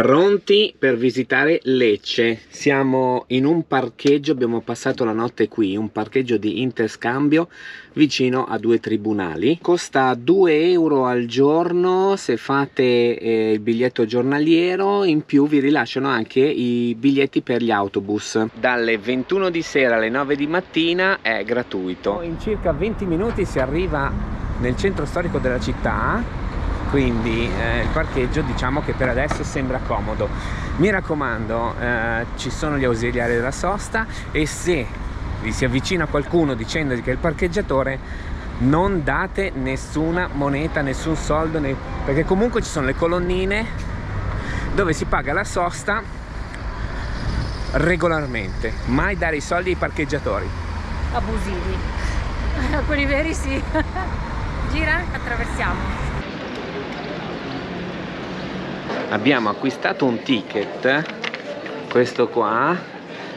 Pronti per visitare Lecce. Siamo in un parcheggio, abbiamo passato la notte qui, un parcheggio di interscambio vicino a due tribunali. Costa 2 euro al giorno se fate il biglietto giornaliero, in più vi rilasciano anche i biglietti per gli autobus. Dalle 21 di sera alle 9 di mattina è gratuito. In circa 20 minuti si arriva nel centro storico della città. Quindi il parcheggio, diciamo che per adesso sembra comodo. Mi raccomando, ci sono gli ausiliari della sosta e se vi si avvicina qualcuno dicendo che è il parcheggiatore, non date nessuna moneta, nessun soldo, perché comunque ci sono le colonnine dove si paga la sosta regolarmente. Mai dare i soldi ai parcheggiatori. Abusivi. Quelli veri sì. Gira, attraversiamo. Abbiamo acquistato un ticket, questo qua,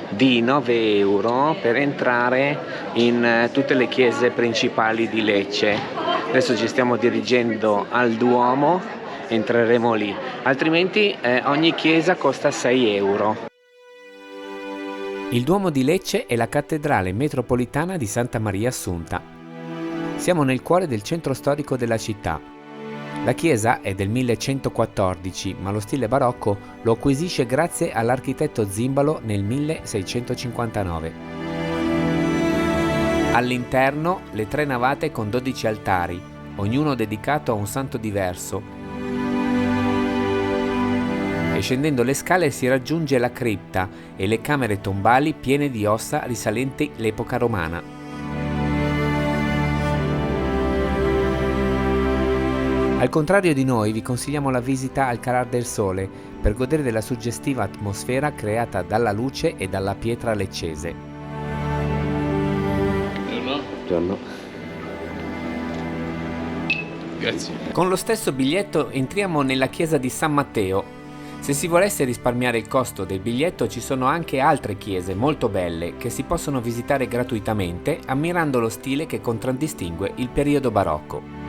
di 9 euro per entrare in tutte le chiese principali di Lecce. Adesso ci stiamo dirigendo al Duomo, entreremo lì, altrimenti ogni chiesa costa 6 euro. Il Duomo di Lecce è la cattedrale metropolitana di Santa Maria Assunta. Siamo nel cuore del centro storico della città. La chiesa è del 1114, ma lo stile barocco lo acquisisce grazie all'architetto Zimbalo nel 1659. All'interno le 3 navate con 12 altari, ognuno dedicato a un santo diverso. E scendendo le scale si raggiunge la cripta e le camere tombali piene di ossa risalenti l'epoca romana. Al contrario di noi, vi consigliamo la visita al Calar del Sole per godere della suggestiva atmosfera creata dalla luce e dalla pietra leccese. Buongiorno. Grazie. Con lo stesso biglietto entriamo nella chiesa di San Matteo. Se si volesse risparmiare il costo del biglietto, ci sono anche altre chiese molto belle che si possono visitare gratuitamente ammirando lo stile che contraddistingue il periodo barocco.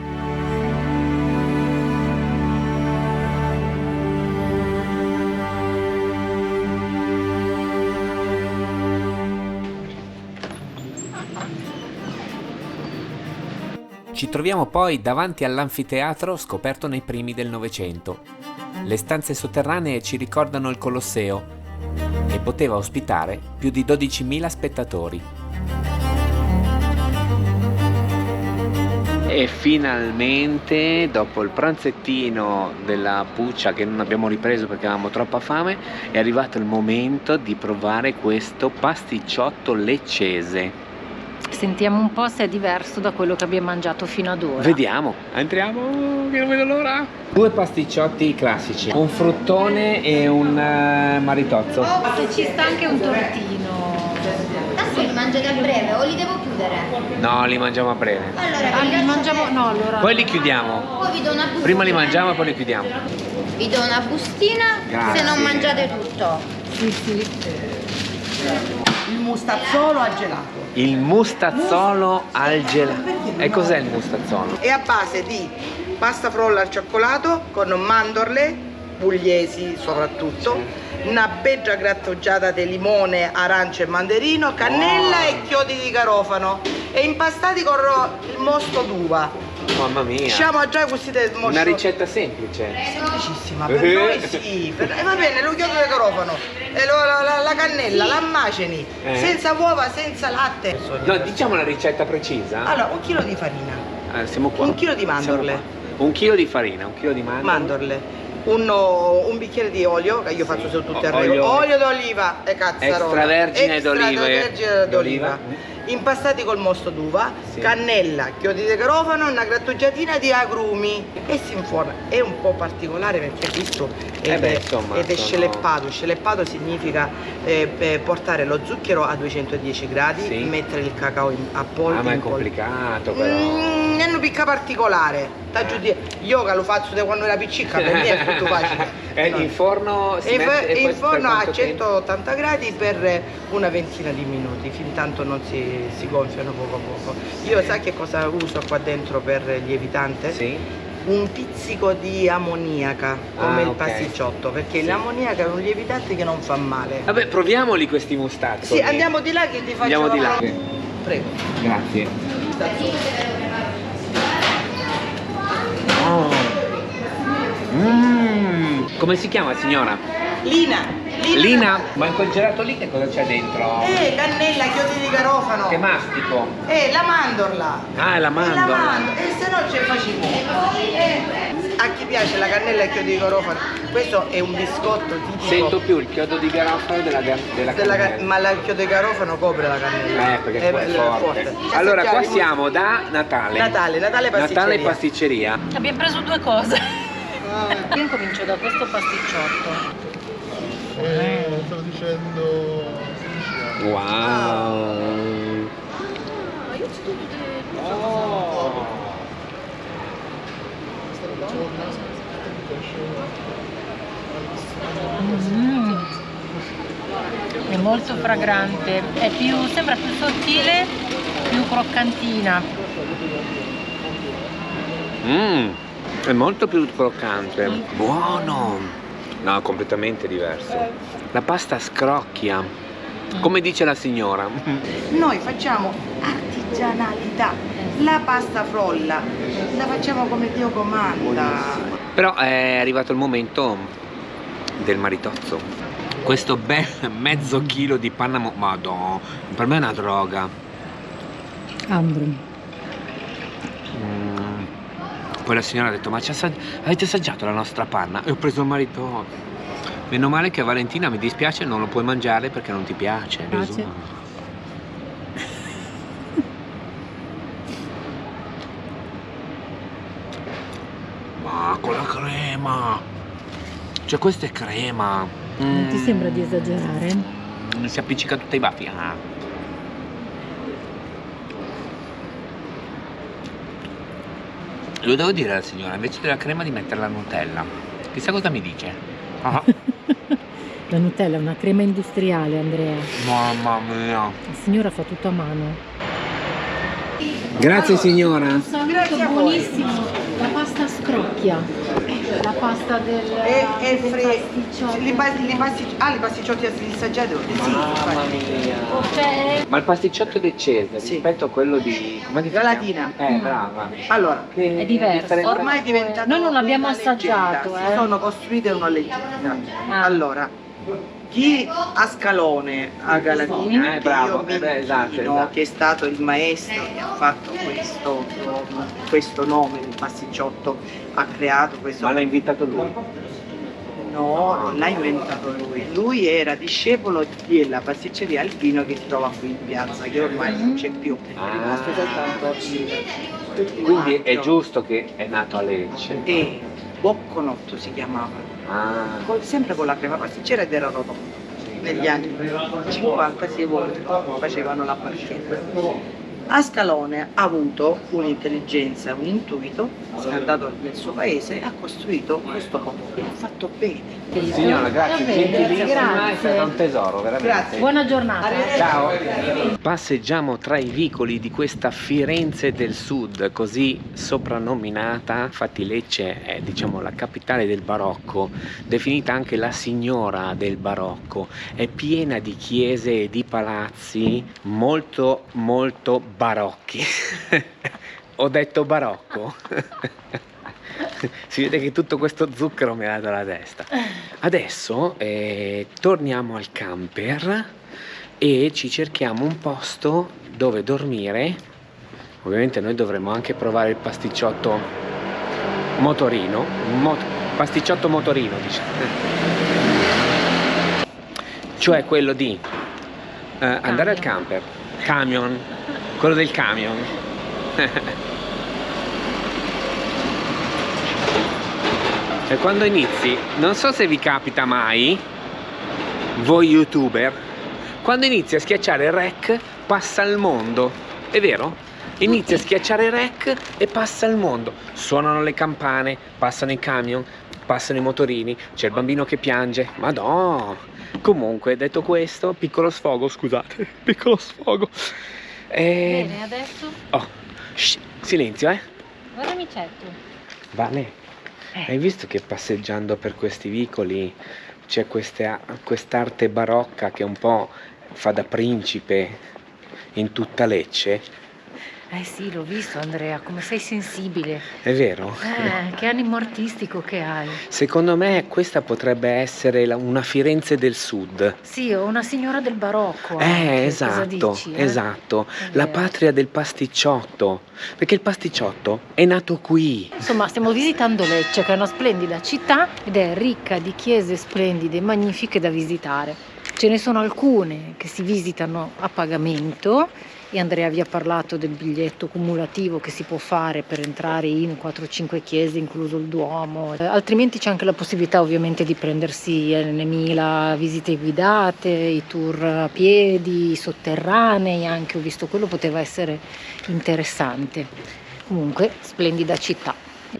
Ci troviamo poi davanti all'anfiteatro scoperto nei primi del Novecento. Le stanze sotterranee ci ricordano il Colosseo e poteva ospitare più di 12.000 spettatori. E finalmente, dopo il pranzettino della Puccia che non abbiamo ripreso perché avevamo troppa fame, è arrivato il momento di provare questo pasticciotto leccese. Sentiamo un po' se è diverso da quello che abbiamo mangiato fino ad ora. Vediamo, entriamo, che non vedo l'ora. 2 pasticciotti classici, un fruttone e un maritozzo. Se ci sta anche un tortino. Ah sì, li mangiate a breve o li devo chiudere? No, li mangiamo a breve. Allora, Li mangiamo, no, allora. Poi li chiudiamo. poi vi do una bustina. Prima li mangiamo e poi li chiudiamo. Vi do una bustina. Grazie. Se non mangiate tutto. Sì, sì. Il mustazzolo al gelato. Il mustazzolo al gelato. E cos'è il mustazzolo? È a base di pasta frolla al cioccolato con mandorle, pugliesi soprattutto, una beggia grattugiata di limone, arancia e mandarino, cannella e chiodi di garofano e impastati con il mosto d'uva. Mamma mia. Diciamo già questi del mosto. Una ricetta semplice. Semplicissima, per noi sì. Va bene, lo chiodo di garofano, e la cannella, la macini, senza uova, senza latte. No, diciamo la ricetta precisa. Allora, 1 chilo di farina, Siamo qua. 1 chilo di mandorle. 1 chilo di farina, 1 chilo di mandorle. Un bicchiere di olio, che io faccio su tutti a regola. Olio d'oliva e cazzarola. Extravergine d'oliva. Extravergine d'oliva. Impastati col mosto d'uva, Sì. cannella, chiodi di garofano e una grattugiatina di agrumi. E si inforna. È un po' particolare perché questo ed è sono- sceleppato. Sceleppato significa portare lo zucchero a 210 gradi, Sì. mettere il cacao a polvere. Ma è complicato però. È una picca particolare. Io che lo faccio da quando era piccina, per me è tutto facile. No. In forno si E mette, e in poi forno per a quanto tempo? 180 gradi per una ventina di minuti, fin tanto non si gonfiano poco a poco. Io sai che cosa uso qua dentro per lievitante? Sì. un pizzico di ammoniaca come il ok. pasticciotto, perché l'ammoniaca è un lievitante che non fa male. Vabbè, proviamoli questi mustacchi. Sì, andiamo di là che ti faccio. Andiamo di là. Prego. Grazie. Oh. Come si chiama, signora? Lina. Lina? Ma in quel gelato lì che cosa c'è dentro? Cannella, chiodi di garofano. Che mastico. La mandorla. Ah, è la mandorla. E se no c'è facile. A chi piace la cannella e il chiodo di garofano, questo è un biscotto tipico. Sento più il chiodo di garofano della cannella. Ma il chiodo di garofano copre la cannella. Perché è forte. Ci Allora, qua assaggiamo. siamo da Natale. Natale pasticceria. Natale pasticceria. Abbiamo preso due cose. Io incomincio da questo pasticciotto. Stavo dicendo... Wow. È molto fragrante, sembra più sottile, più croccantina. È molto più croccante. Buono. No, completamente diverso. La pasta scrocchia, come dice la signora. Noi facciamo artigianalità. La pasta frolla la facciamo come Dio comanda. Però è arrivato il momento del maritozzo. Questo bel mezzo chilo di panna Madonna, per me è una droga. Poi la signora ha detto: ma avete assaggiato la nostra panna? E ho preso il maritozzo. Meno male che a Valentina, mi dispiace, non lo puoi mangiare perché non ti piace. Ma con la crema, cioè questa è crema. Non ti sembra di esagerare? Mi si appiccica tutti i baffi. Lo devo dire alla signora, invece della crema di mettere la Nutella. Chissà cosa mi dice. La Nutella è una crema industriale, Andrea. Mamma mia. La signora fa tutto a mano. Grazie signora. Un saluto buonissimo. La pasta scrocchia. La pasta del pasticciotto. I pasticciotti assaggiati. Mamma mia. Ma il pasticciotto decese rispetto a quello di... come di La Latina. Brava. Allora, Che È diverso. differenza- ormai è diventato. Noi non l'abbiamo una leggenda, assaggiato, Si sono costruite una leggenda. Allora, chi a Scalone a Galatina, bravo, esatto. che è stato il maestro che ha fatto questo nome del pasticciotto, ha creato questo. Ma l'ha invitato lui. No, non l'ha inventato lui. Lui era discepolo della pasticceria Alpino che si trova qui in piazza, che ormai non c'è più. È rimasto soltanto Quindi è giusto che è nato a Lecce. E Bocconotto si chiamava. Sempre con la crema pasticcera ed era rotondo. Negli anni 50 facevano la barchetta. A Scalone ha avuto un'intelligenza, un intuito, è andato nel suo paese e ha costruito questo popolo. Ha fatto bene. Signora, grazie, Va bene, gentilissima, è stato un tesoro, veramente. Grazie. Buona giornata. Ciao. Passeggiamo tra i vicoli di questa Firenze del Sud, così soprannominata. Infatti Lecce è, diciamo, la capitale del barocco, definita anche la signora del barocco. È piena di chiese e di palazzi molto molto barocchi. Ho detto barocco? Si vede che tutto questo zucchero mi ha dato la testa. Adesso torniamo al camper e ci cerchiamo un posto dove dormire. Ovviamente noi dovremo anche provare il pasticciotto motorino, pasticciotto motorino, diciamo. Cioè quello di andare al camper, camion, quello del camion. E quando inizi, non so se vi capita mai, voi youtuber, quando inizi a schiacciare rec passa il mondo, è vero? Inizi a schiacciare rec e passa il mondo, suonano le campane, passano i camion, passano i motorini, c'è il bambino che piange, madò! Comunque, detto questo, piccolo sfogo, scusate, piccolo sfogo. Bene, adesso Oh, silenzio, guarda amicetto. Vale, hai visto che passeggiando per questi vicoli c'è quest'arte barocca che un po' fa da principe in tutta Lecce? Eh sì, l'ho visto Andrea, come sei sensibile. È vero? Che animo artistico che hai. Secondo me questa potrebbe essere una Firenze del Sud. Sì, o una signora del barocco. Cosa Esatto, dici, esatto. È La vero. patria del pasticciotto. Perché il pasticciotto è nato qui. Insomma, stiamo visitando Lecce, che è una splendida città ed è ricca di chiese splendide e magnifiche da visitare. Ce ne sono alcune che si visitano a pagamento e Andrea vi ha parlato del biglietto cumulativo che si può fare per entrare in 4-5 chiese, incluso il Duomo. Altrimenti c'è anche la possibilità ovviamente di prendersi N.000 visite guidate, i tour a piedi, i sotterranei, anche ho visto quello poteva essere interessante. Comunque, splendida città.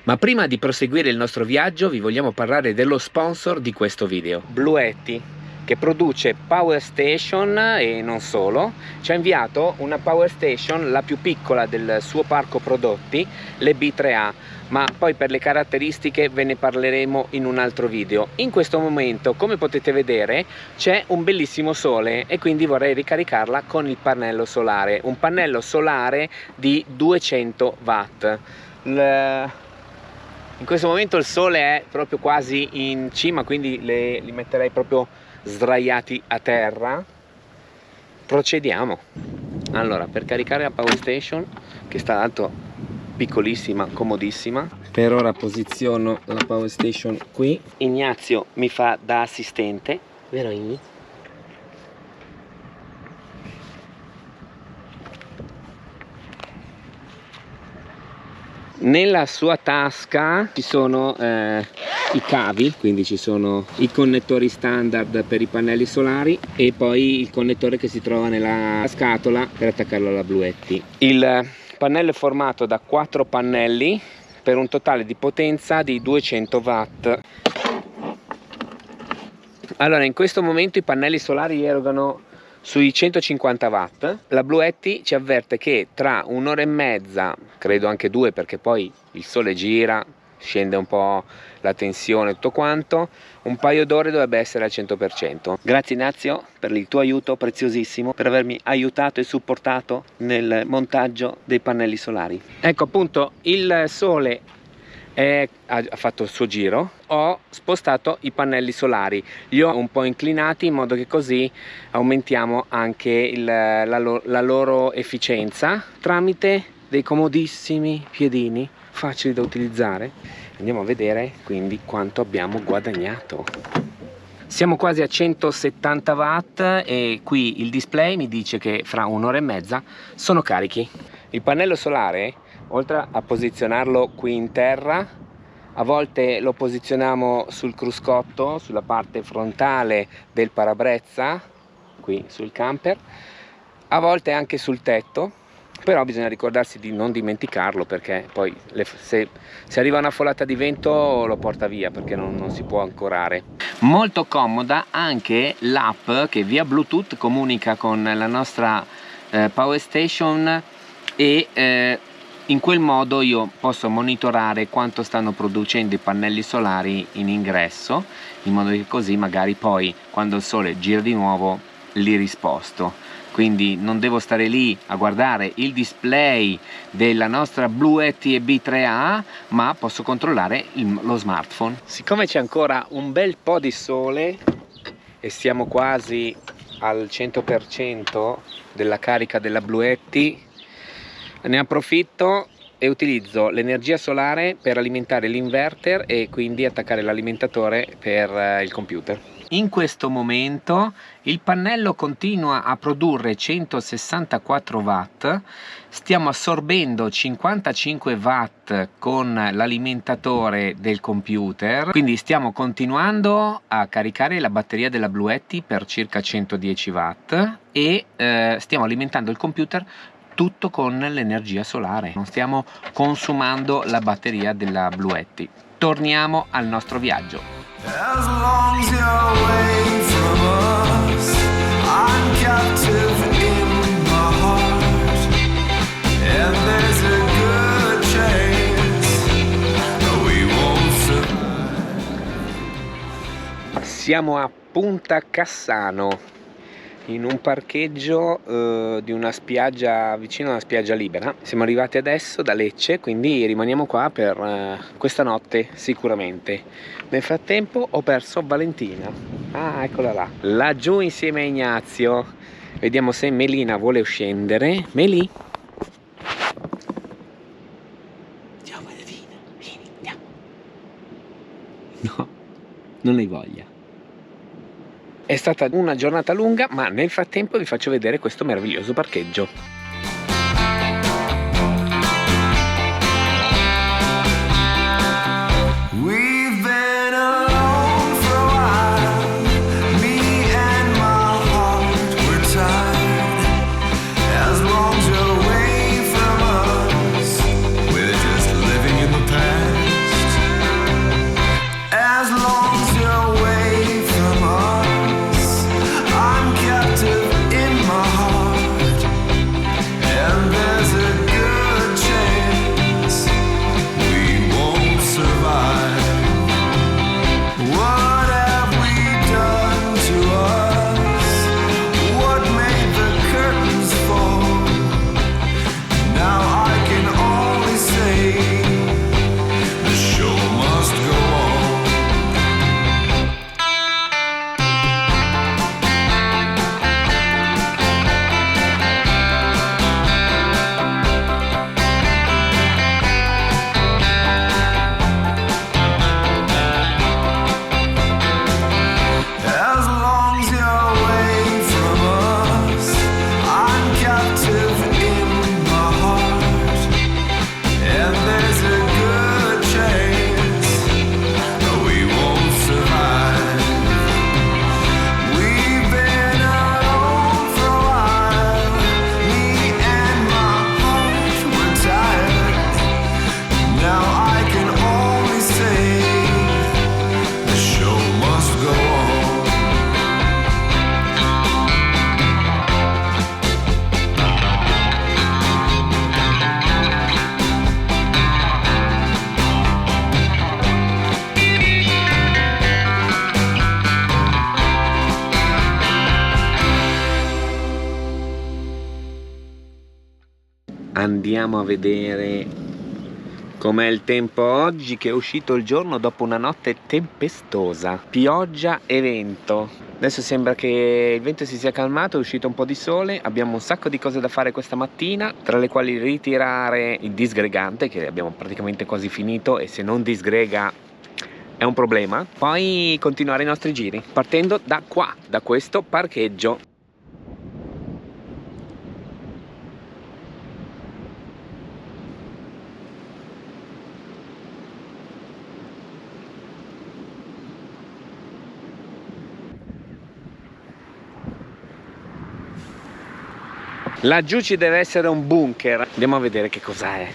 Ma prima di proseguire il nostro viaggio vi vogliamo parlare dello sponsor di questo video, Bluetti, che produce Power Station e non solo. Ci ha inviato una Power Station, la più piccola del suo parco prodotti, le B3A, ma poi per le caratteristiche ve ne parleremo in un altro video. In questo momento, come potete vedere, c'è un bellissimo sole e quindi vorrei ricaricarla con il pannello solare, un pannello solare di 200 watt. In questo momento il sole è proprio quasi in cima, quindi li metterei proprio sdraiati a terra. Procediamo. Allora, per caricare la Power Station, che sta alto, piccolissima, comodissima, per ora posiziono la Power Station qui. Ignazio mi fa da assistente, vero Igni? Nella sua tasca ci sono i cavi, quindi ci sono i connettori standard per i pannelli solari e poi il connettore che si trova nella scatola per attaccarlo alla Bluetti. Il pannello è formato da 4 pannelli per un totale di potenza di 200 watt. Allora, in questo momento i pannelli solari erogano sui 150 watt. La Bluetti ci avverte che tra un'ora e mezza, credo anche 2 perché poi il sole gira, scende un po' la tensione, tutto quanto, un paio d'ore dovrebbe essere al 100%. Grazie Ignazio per il tuo aiuto preziosissimo, per avermi aiutato e supportato nel montaggio dei pannelli solari. Ecco appunto, il sole ha fatto il suo giro, ho spostato i pannelli solari, li ho un po' inclinati in modo che così aumentiamo anche la loro efficienza tramite dei comodissimi piedini facili da utilizzare. Andiamo a vedere quindi quanto abbiamo guadagnato. Siamo quasi a 170 watt e qui il display mi dice che fra un'ora e mezza sono carichi. Il pannello solare, oltre a posizionarlo qui in terra, a volte lo posizioniamo sul cruscotto, sulla parte frontale del parabrezza, qui sul camper, a volte anche sul tetto, però bisogna ricordarsi di non dimenticarlo perché poi se arriva una folata di vento lo porta via perché non si può ancorare. Molto comoda anche l'app che via Bluetooth comunica con la nostra Power Station e in quel modo io posso monitorare quanto stanno producendo i pannelli solari in ingresso, in modo che così magari poi quando il sole gira di nuovo li risposto. Quindi non devo stare lì a guardare il display della nostra Bluetti B3A, ma posso controllare lo smartphone. Siccome c'è ancora un bel po' di sole e siamo quasi al 100% della carica della Bluetti, ne approfitto e utilizzo l'energia solare per alimentare l'inverter e quindi attaccare l'alimentatore per il computer. In questo momento il pannello continua a produrre 164 watt, stiamo assorbendo 55 watt con l'alimentatore del computer, quindi stiamo continuando a caricare la batteria della Bluetti per circa 110 watt e stiamo alimentando il computer tutto con l'energia solare, non stiamo consumando la batteria della Bluetti. Torniamo al nostro viaggio. As long as you're away from us, I'm captive in my heart, and there's a good chance that we Siamo a Punta Cassano, in un parcheggio di una spiaggia, vicino a una spiaggia libera. Siamo arrivati adesso da Lecce, quindi rimaniamo qua per questa notte sicuramente. Nel frattempo ho perso Valentina. Ah, eccola là, laggiù insieme a Ignazio. Vediamo se Melina vuole scendere. Meli? Ciao Valentina, vieni, andiamo. No, non hai voglia. È stata una giornata lunga, ma nel frattempo vi faccio vedere questo meraviglioso parcheggio. Andiamo a vedere com'è il tempo oggi, che è uscito il giorno dopo una notte tempestosa, pioggia e vento. Adesso sembra che il vento si sia calmato, è uscito un po' di sole, abbiamo un sacco di cose da fare questa mattina, tra le quali ritirare il disgregante, che abbiamo praticamente quasi finito, e se non disgrega è un problema. Poi continuare i nostri giri, partendo da qua, da questo parcheggio. Laggiù ci deve essere un bunker. Andiamo a vedere che cos'è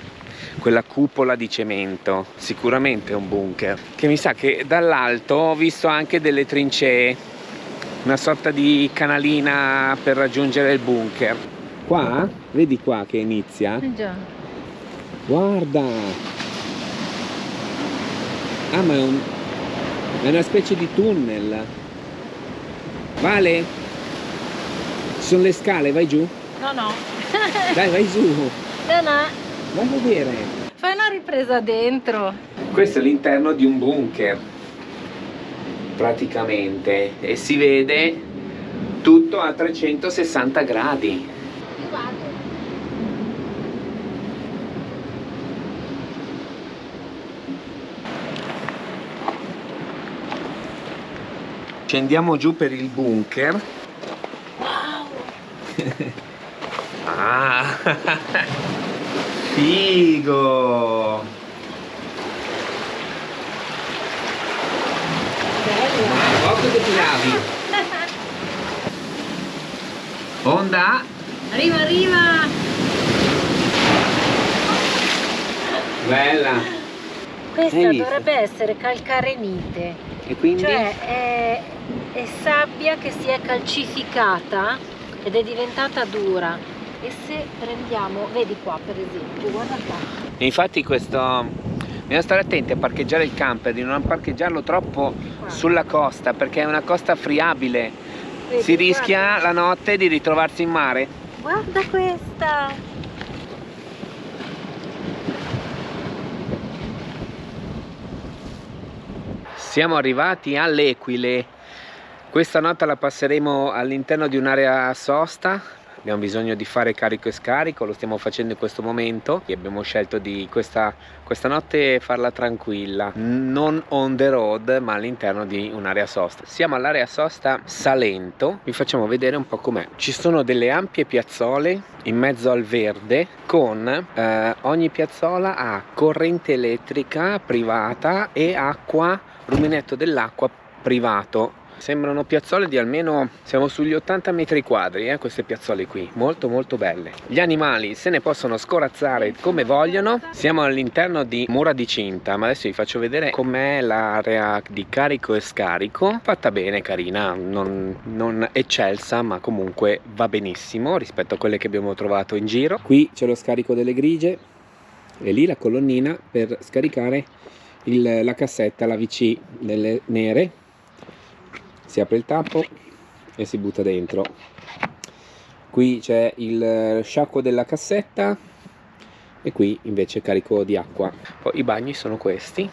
quella cupola di cemento. Sicuramente è un bunker, che mi sa che dall'alto ho visto anche delle trincee, una sorta di canalina per raggiungere il bunker. Qua? Vedi qua che inizia? Già. Guarda! Ah, ma è una specie di tunnel. Vale? Ci sono le scale, vai giù? No, no. Dai, vai su. No, no. Vai a vedere. Fai una ripresa dentro. Questo è l'interno di un bunker, praticamente, e si vede tutto a 360 gradi. Scendiamo giù per il bunker. Ah, figo! Occhio che ti lavi! Onda! Arriva, arriva! Bella! Questa Hai visto? dovrebbe essere calcarenite, E quindi? cioè è sabbia che si è calcificata ed è diventata dura. E se prendiamo, vedi qua per esempio, guarda qua. E infatti questo Bisogna stare attenti a parcheggiare il camper, di non parcheggiarlo troppo sulla costa, perché è una costa friabile. Si rischia la notte di ritrovarsi in mare. Guarda questa! Siamo arrivati all'Equile. Questa notte la passeremo all'interno di un'area sosta. Abbiamo bisogno di fare carico e scarico, lo stiamo facendo in questo momento e abbiamo scelto di questa notte farla tranquilla, non on the road ma all'interno di un'area sosta. Siamo all'area sosta Salento, vi facciamo vedere un po' com'è. Ci sono delle ampie piazzole in mezzo al verde con ogni piazzola ha corrente elettrica privata e acqua, rubinetto dell'acqua privato. Sembrano piazzole di almeno, siamo sugli 80 metri quadri, queste piazzole qui, molto belle. Gli animali se ne possono scorazzare come vogliono. Siamo all'interno di Mura di Cinta, ma adesso vi faccio vedere com'è l'area di carico e scarico. Fatta bene, carina, non eccelsa, ma comunque va benissimo rispetto a quelle che abbiamo trovato in giro. Qui c'è lo scarico delle grigie e lì la colonnina per scaricare la cassetta, la VC delle nere. Si apre il tappo e si butta dentro. Qui c'è il sciacquo della cassetta e qui invece carico di acqua. Poi i bagni sono questi,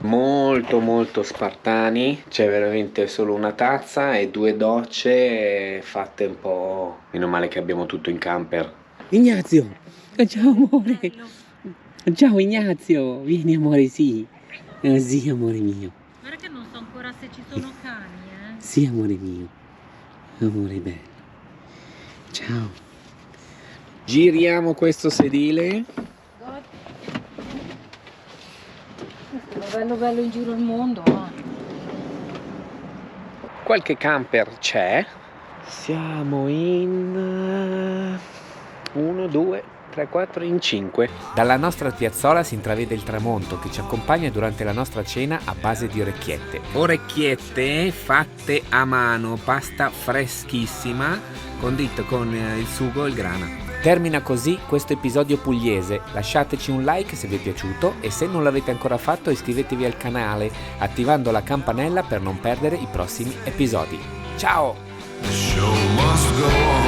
molto spartani. C'è veramente solo una tazza e 2 docce fatte un po'. Meno male che abbiamo tutto in camper. Ignazio, ciao amore. Ciao Ignazio, vieni amore, sì. Sì amore mio. Guarda che non so ancora se ci sono cani, Sì amore mio, amore bello. Ciao. Giriamo questo sedile. Bello in giro il mondo. Qualche camper c'è. Siamo in 1, 2, 3, 4, in 5. Dalla nostra piazzola si intravede il tramonto che ci accompagna durante la nostra cena a base di orecchiette. Orecchiette fatte a mano, pasta freschissima, condito con il sugo e il grana. Termina così questo episodio pugliese. Lasciateci un like se vi è piaciuto e se non l'avete ancora fatto iscrivetevi al canale attivando la campanella per non perdere i prossimi episodi. Ciao! The show must go on.